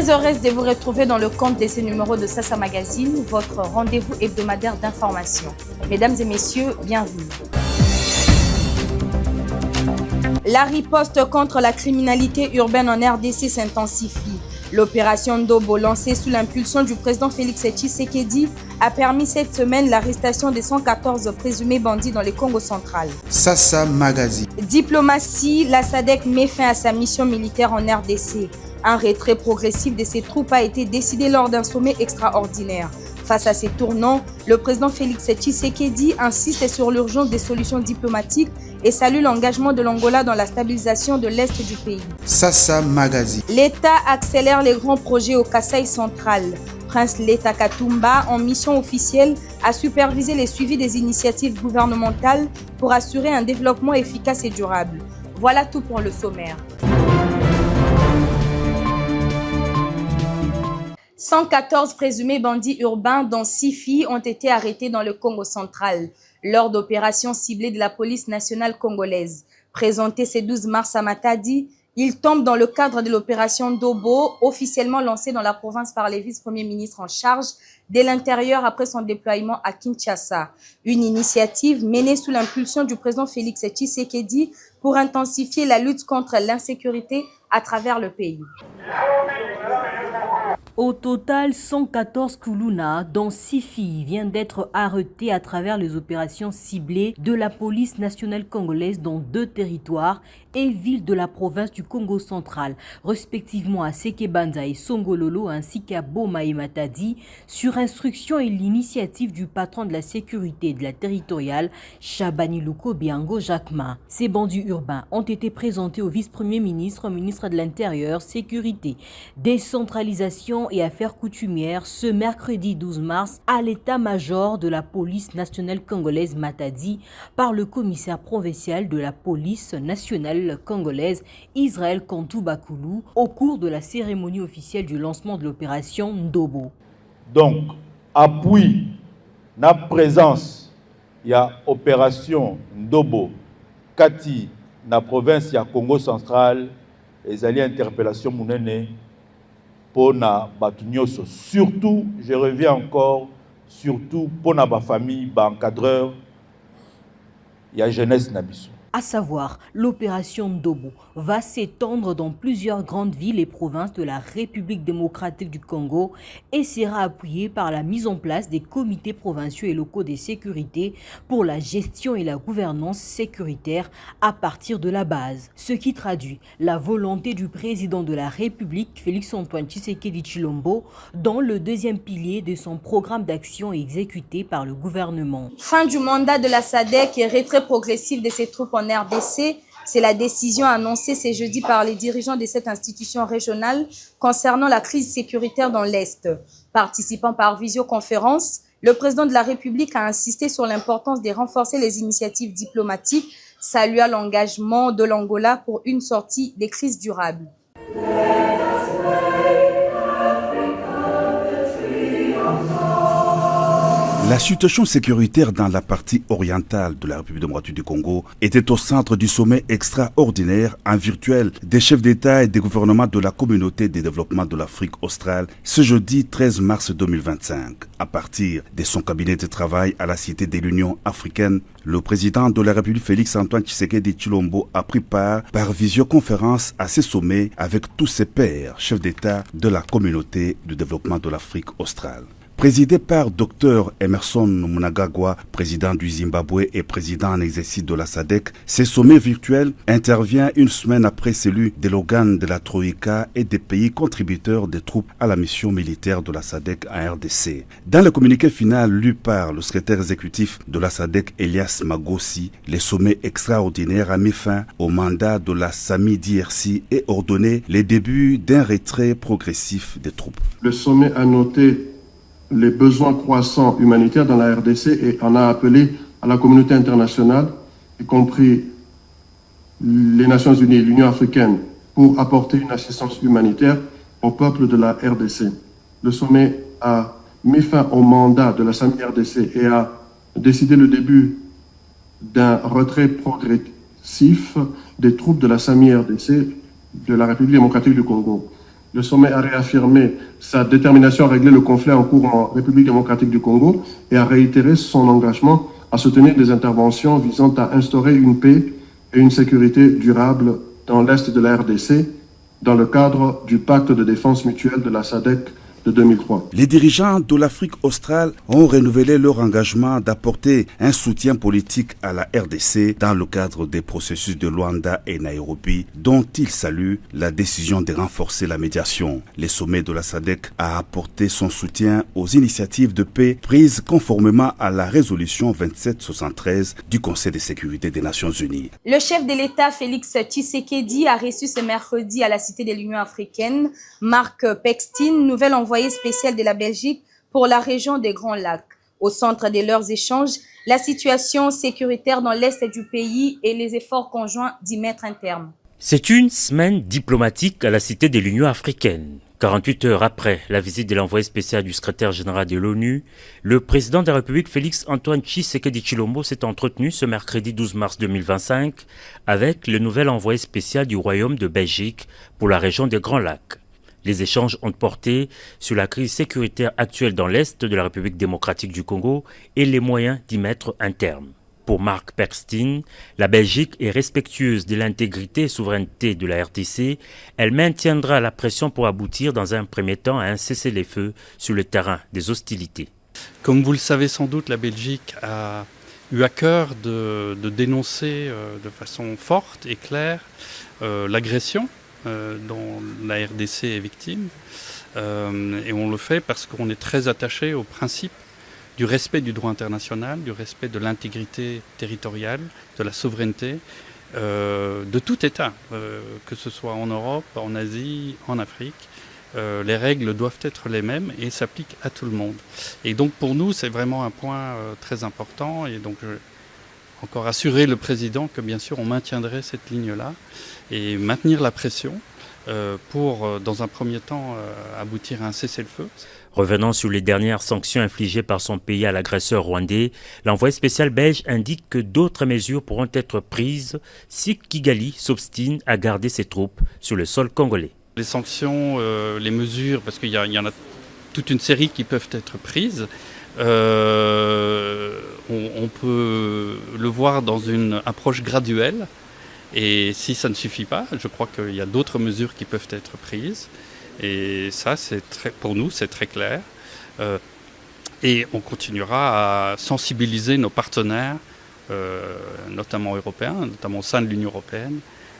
Très heureuse de vous retrouver dans le compte de ce numéro de Sasa Magazine, votre rendez-vous hebdomadaire d'information. Mesdames et messieurs, bienvenue. La riposte contre la criminalité urbaine en RDC s'intensifie. L'opération Ndobo, lancée sous l'impulsion du président Félix Tshisekedi, a permis cette semaine l'arrestation de 114 présumés bandits dans le Congo central. Sasa Magazine. Diplomatie, la SADC met fin à sa mission militaire en RDC. Un retrait progressif de ses troupes a été décidé lors d'un sommet extraordinaire. Face à ces tournants, le président Félix Tshisekedi insiste sur l'urgence des solutions diplomatiques et salue l'engagement de l'Angola dans la stabilisation de l'Est du pays. Sasa Magazine. L'État accélère les grands projets au Kasaï central. Prince Leta Katumba, en mission officielle, a supervisé les suivis des initiatives gouvernementales pour assurer un développement efficace et durable. Voilà tout pour le sommaire. 114 présumés bandits urbains, dont 6 filles, ont été arrêtés dans le Congo central lors d'opérations ciblées de la police nationale congolaise. Présenté ce 12 mars à Matadi, ils tombent dans le cadre de l'opération Ndobo, officiellement lancée dans la province par les vice-premiers ministres en charge de l'Intérieur après son déploiement à Kinshasa. Une initiative menée sous l'impulsion du président Félix Tshisekedi pour intensifier la lutte contre l'insécurité à travers le pays. Au total, 114 Koulouna, dont 6 filles, viennent d'être arrêtées à travers les opérations ciblées de la police nationale congolaise dans 2 territoires et villes de la province du Congo central, respectivement à Sekebanza et Songololo ainsi qu'à Boma et Matadi, sur instruction et l'initiative du patron de la sécurité de la territoriale, Chabani Luko Biango Jacquemin. Ces bandits urbains ont été présentés au vice-premier ministre, ministre de l'Intérieur, Sécurité, Décentralisation et Affaires coutumières ce mercredi 12 mars à l'état-major de la police nationale congolaise Matadi par le commissaire provincial de la police nationale congolaise Israël Kantou Bakoulou au cours de la cérémonie officielle du lancement de l'opération Ndobo. Donc, appui na présence ya opération Ndobo kati na province ya Congo central ezali interpellation munene pour na batunyoso. Surtout, je reviens encore, surtout pour na ba famille, ba encadreur, ya jeunesse nabiso. À savoir, l'opération Ndobo va s'étendre dans plusieurs grandes villes et provinces de la République démocratique du Congo et sera appuyée par la mise en place des comités provinciaux et locaux de sécurité pour la gestion et la gouvernance sécuritaire à partir de la base. Ce qui traduit la volonté du président de la République, Félix-Antoine Tshisekedi Tshilombo, dans le 2e pilier de son programme d'action exécuté par le gouvernement. Fin du mandat de la SADC et retrait progressif de ses troupes en RDC, c'est la décision annoncée ce jeudi par les dirigeants de cette institution régionale concernant la crise sécuritaire dans l'Est. Participant par visioconférence, le président de la République a insisté sur l'importance de renforcer les initiatives diplomatiques, saluant l'engagement de l'Angola pour une sortie des crises durables. La situation sécuritaire dans la partie orientale de la République démocratique du Congo était au centre du sommet extraordinaire en virtuel des chefs d'État et des gouvernements de la communauté de développement de l'Afrique australe ce jeudi 13 mars 2025. À partir de son cabinet de travail à la Cité de l'Union africaine, le président de la République Félix-Antoine Tshisekedi Tshilombo a pris part par visioconférence à ce sommet avec tous ses pairs, chefs d'État de la communauté de développement de l'Afrique australe. Présidé par Dr Emerson Mnangagwa, président du Zimbabwe et président en exercice de la SADC, ce sommet virtuel intervient une semaine après celui de l'organe de la Troïka et des pays contributeurs des troupes à la mission militaire de la SADC en RDC. Dans le communiqué final lu par le secrétaire exécutif de la SADC, Elias Magossi, le sommet extraordinaire a mis fin au mandat de la SAMI-DRC et ordonné le début d'un retrait progressif des troupes. Le sommet a noté les besoins croissants humanitaires dans la RDC et en a appelé à la communauté internationale, y compris les Nations Unies et l'Union africaine, pour apporter une assistance humanitaire au peuple de la RDC. Le sommet a mis fin au mandat de la SAMI-RDC et a décidé le début d'un retrait progressif des troupes de la SAMI-RDC de la République démocratique du Congo. Le sommet a réaffirmé sa détermination à régler le conflit en cours en République démocratique du Congo et a réitéré son engagement à soutenir des interventions visant à instaurer une paix et une sécurité durable dans l'Est de la RDC dans le cadre du pacte de défense mutuelle de la SADC de 2003. Les dirigeants de l'Afrique australe ont renouvelé leur engagement d'apporter un soutien politique à la RDC dans le cadre des processus de Luanda et Nairobi, dont ils saluent la décision de renforcer la médiation. Le sommet de la SADC a apporté son soutien aux initiatives de paix prises conformément à la résolution 2773 du Conseil de sécurité des Nations Unies. Le chef de l'État, Félix Tshisekedi, a reçu ce mercredi à la Cité de l'Union africaine Mark Pextin, nouvel envoyé spécial de la Belgique pour la région des Grands Lacs. Au centre de leurs échanges, la situation sécuritaire dans l'Est du pays et les efforts conjoints d'y mettre un terme. C'est une semaine diplomatique à la Cité de l'Union africaine. 48 heures après la visite de l'envoyé spécial du secrétaire général de l'ONU, le président de la République Félix-Antoine Tshisekedi Tshilombo s'est entretenu ce mercredi 12 mars 2025 avec le nouvel envoyé spécial du Royaume de Belgique pour la région des Grands Lacs. Les échanges ont porté sur la crise sécuritaire actuelle dans l'Est de la République démocratique du Congo et les moyens d'y mettre un terme. Pour Mark Pextin, la Belgique est respectueuse de l'intégrité et souveraineté de la RDC. Elle maintiendra la pression pour aboutir dans un premier temps à un cessez-le-feu sur le terrain des hostilités. Comme vous le savez sans doute, la Belgique a eu à cœur de dénoncer de façon forte et claire l'agression dont la RDC est victime. Et on le fait parce qu'on est très attaché au principe du respect du droit international, du respect de l'intégrité territoriale, de la souveraineté de tout État, que ce soit en Europe, en Asie, en Afrique. Les règles doivent être les mêmes et s'appliquent à tout le monde. Et donc pour nous, c'est vraiment un point très important. Et donc encore assurer le président que bien sûr on maintiendrait cette ligne-là et maintenir la pression pour, dans un premier temps, aboutir à un cessez-le-feu. Revenant sur les dernières sanctions infligées par son pays à l'agresseur rwandais, l'envoyé spécial belge indique que d'autres mesures pourront être prises si Kigali s'obstine à garder ses troupes sur le sol congolais. Les sanctions, les mesures, parce qu'il y en a toute une série qui peuvent être prises, on peut le voir dans une approche graduelle. Et si ça ne suffit pas, je crois qu'il y a d'autres mesures qui peuvent être prises. Et ça, pour nous, c'est très clair. Et on continuera à sensibiliser nos partenaires, notamment européens, notamment au sein de l'Union européenne,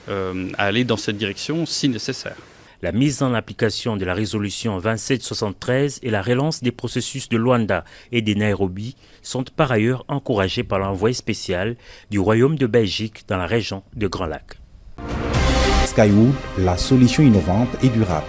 à aller dans cette direction si nécessaire. La mise en application de la résolution 2773 et la relance des processus de Luanda et de Nairobi sont par ailleurs encouragées par l'envoyé spécial du Royaume de Belgique dans la région de Grands Lacs. Skywood, la solution innovante et durable.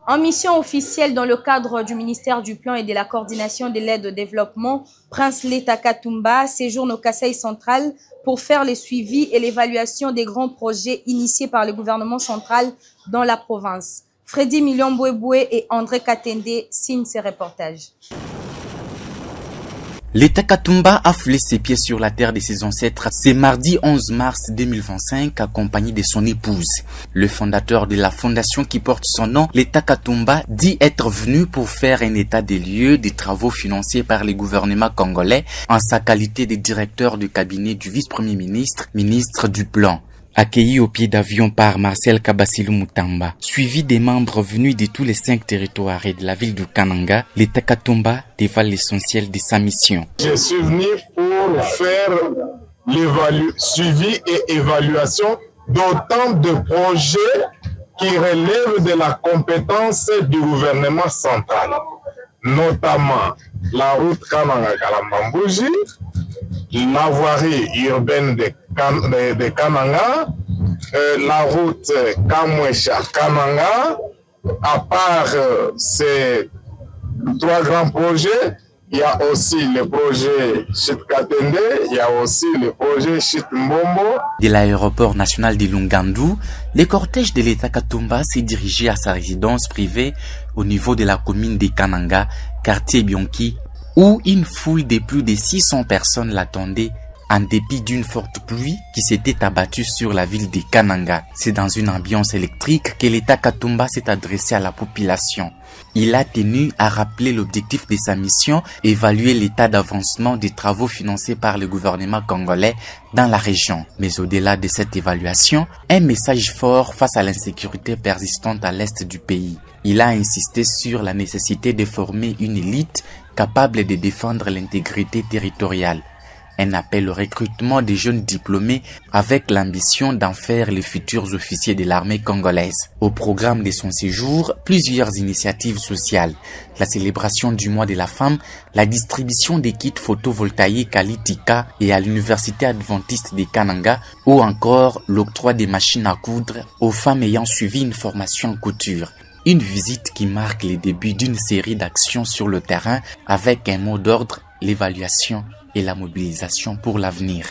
En mission officielle dans le cadre du ministère du Plan et de la Coordination de l'aide au développement, Prince Leta Katumba séjourne au Kasaï central pour faire le suivi et l'évaluation des grands projets initiés par le gouvernement central dans la province. Freddy Milyon-Bouéboué et André Katende signent ces reportages. Leta Katumba a foulé ses pieds sur la terre de ses ancêtres ce mardi 11 mars 2025 accompagné de son épouse. Le fondateur de la fondation qui porte son nom, Leta Katumba, dit être venu pour faire un état des lieux des travaux financés par le gouvernement congolais en sa qualité de directeur du cabinet du vice-premier ministre, ministre du Plan. Accueilli au pied d'avion par Marcel Kabasilou Mutamba, suivi des membres venus de tous les 5 territoires et de la ville du Kananga, Leta Katumba dévoile l'essentiel de sa mission. Je suis venu pour faire suivi et évaluation d'autant de projets qui relèvent de la compétence du gouvernement central, notamment la route Kananga-Kalambambouji, la voirie urbaine de Kananga, la route Kamwesha-Kananga. À part ces 3 grands projets, il y a aussi le projet Chit-Katende, il y a aussi le projet Chit-Mbombo. De l'aéroport national de Lungandu, le cortège de Leta Katumba s'est dirigé à sa résidence privée au niveau de la commune de Kananga, quartier Bionki, où une foule de plus de 600 personnes l'attendaient en dépit d'une forte pluie qui s'était abattue sur la ville de Kananga. C'est dans une ambiance électrique que l'État Katumba s'est adressé à la population. Il a tenu à rappeler l'objectif de sa mission, évaluer l'état d'avancement des travaux financés par le gouvernement congolais dans la région. Mais au-delà de cette évaluation, un message fort face à l'insécurité persistante à l'est du pays. Il a insisté sur la nécessité de former une élite capable de défendre l'intégrité territoriale. Un appel au recrutement des jeunes diplômés avec l'ambition d'en faire les futurs officiers de l'armée congolaise. Au programme de son séjour, plusieurs initiatives sociales. La célébration du mois de la femme, la distribution des kits photovoltaïques à l'Itika et à l'université adventiste de Kananga, ou encore l'octroi des machines à coudre aux femmes ayant suivi une formation en couture. Une visite qui marque les débuts d'une série d'actions sur le terrain avec un mot d'ordre, l'évaluation et la mobilisation pour l'avenir.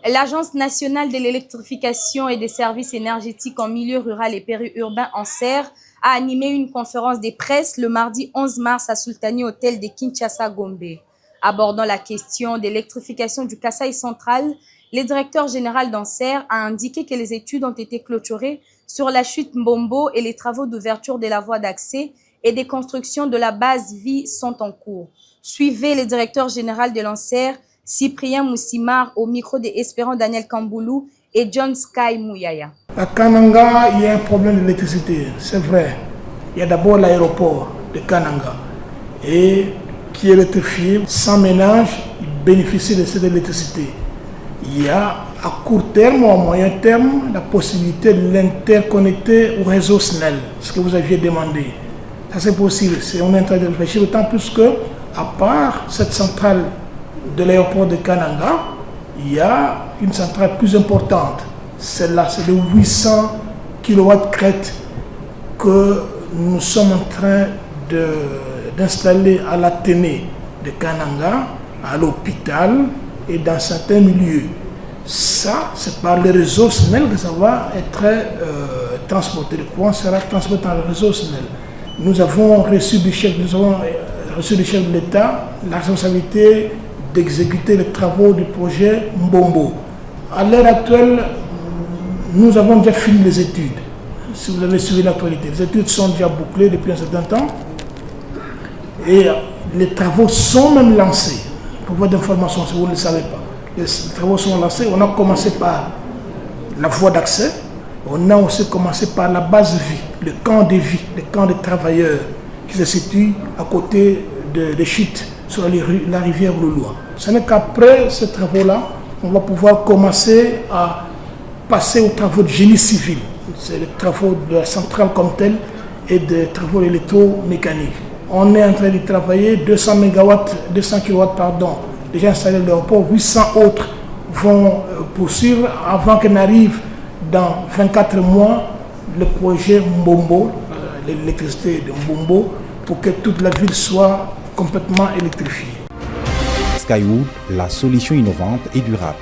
L'Agence nationale de l'électrification et des services énergétiques en milieu rural et périurbain ANSER a animé une conférence de presse le mardi 11 mars à Sultani Hotel de Kinshasa-Gombe. Abordant la question d'électrification du Kasaï central, le directeur général d'ANSER a indiqué que les études ont été clôturées sur la chute Mbombo et les travaux d'ouverture de la voie d'accès et des constructions de la base vie sont en cours. Suivez le directeur général de l'ANSER, Cyprien Moussimar, au micro de Espérant Daniel Kamboulou et John Sky Mouyaya. À Kananga, il y a un problème d'électricité, c'est vrai. Il y a d'abord l'aéroport de Kananga et qui est électrifié. 100 ménages bénéficient de cette électricité. Il y a à court terme ou à moyen terme la possibilité de l'interconnecter au réseau SNEL, ce que vous aviez demandé. Ça c'est possible, on est en train de réfléchir, d'autant plus que à part cette centrale de l'aéroport de Kananga, il y a une centrale plus importante. Celle-là, c'est de 800 kW crête que nous sommes en train d'installer à l'Athénée de Kananga, à l'hôpital et dans certains milieux. Ça, c'est par le réseau SNEL que ça va être transporté. Le courant sera transporté dans le réseau SNEL. Nous avons reçu du chef de l'État la responsabilité d'exécuter les travaux du projet Mbombo. À l'heure actuelle, nous avons déjà fini les études. Si vous avez suivi l'actualité, les études sont déjà bouclées depuis un certain temps et les travaux sont même lancés. Pour votre information, si vous ne le savez pas, les travaux sont lancés. On a commencé par la voie d'accès, on a aussi commencé par la base vie, le camp de vie, le camp de travailleurs qui se situe à côté de chutes sur la rivière Louloua. Ce n'est qu'après ces travaux-là, on va pouvoir commencer à passer aux travaux de génie civil. C'est les travaux de la centrale comme telle et des travaux électromécaniques. On est en train de travailler 200 kW, déjà installés à l'aéroport, 800 autres vont poursuivre avant qu'on arrive dans 24 mois le projet Mbombo, l'électricité de Mbombo, pour que toute la ville soit complètement électrifiée. Skywood, la solution innovante et durable.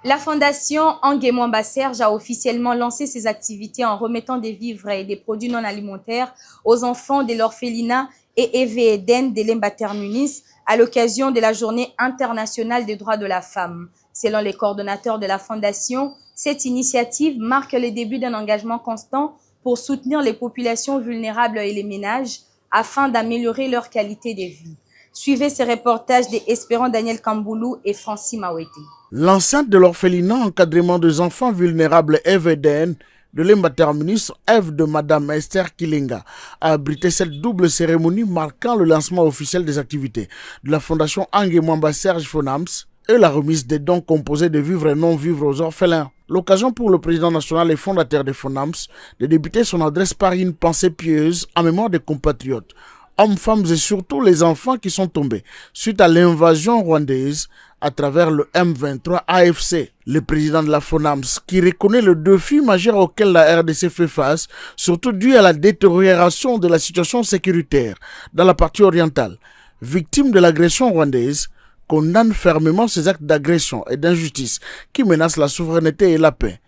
La fondation Anguemwamba Serge a officiellement lancé ses activités en remettant des vivres et des produits non alimentaires aux enfants de l'orphelinat et Eve Eden de Lemba Termunis à l'occasion de la Journée internationale des droits de la femme. Selon les coordonnateurs de la fondation, cette initiative marque le début d'un engagement constant pour soutenir les populations vulnérables et les ménages afin d'améliorer leur qualité de vie. Suivez ces reportages des Espérant Daniel Kamboulou et Francis Mawete. L'enceinte de l'orphelinat encadrement des enfants vulnérables Eve Eden de Lemba Terminus, Eve de Madame Esther Kilinga, a abrité cette double cérémonie marquant le lancement officiel des activités de la fondation Anguemwamba Serge Fonams et la remise des dons composés de vivres et non-vivres aux orphelins. L'occasion pour le président national et fondateur de Fonams de débuter son adresse par une pensée pieuse en mémoire des compatriotes, hommes, femmes et surtout les enfants qui sont tombés suite à l'invasion rwandaise à travers le M23 AFC. Le président de la Fonams qui reconnaît le défi majeur auquel la RDC fait face, surtout dû à la détérioration de la situation sécuritaire dans la partie orientale. Victime de l'agression rwandaise, condamne fermement ces actes d'agression et d'injustice qui menacent la souveraineté et la paix.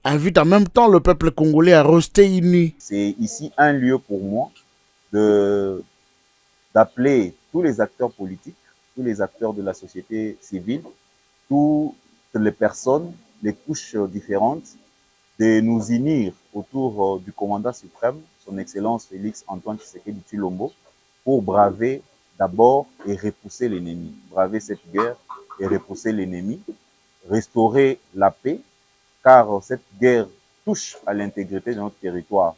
Invite en même temps le peuple congolais à rester uni. C'est ici un lieu pour moi d'appeler tous les acteurs politiques, tous les acteurs de la société civile toutes les personnes, les couches différentes, de nous unir autour du commandant suprême, son Excellence Félix Antoine Tshisekedi Tshilombo, pour braver d'abord et repousser l'ennemi. Braver cette guerre et repousser l'ennemi, restaurer la paix, car cette guerre touche à l'intégrité de notre territoire.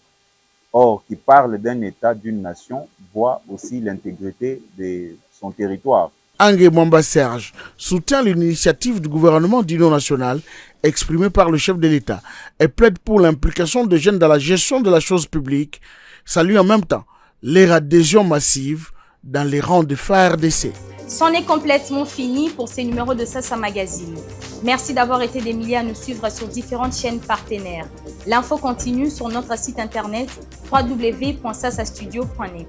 Or, qui parle d'un État, d'une nation, voit aussi l'intégrité de son territoire. Ange Mwamba Serge soutient l'initiative du gouvernement d'union nationale exprimée par le chef de l'État et plaide pour l'implication des jeunes dans la gestion de la chose publique, salue en même temps leur adhésion massive dans les rangs de FARDC. C'en est complètement fini pour ces numéros de Sasa Magazine. Merci d'avoir été des milliers à nous suivre sur différentes chaînes partenaires. L'info continue sur notre site internet www.sasastudio.net.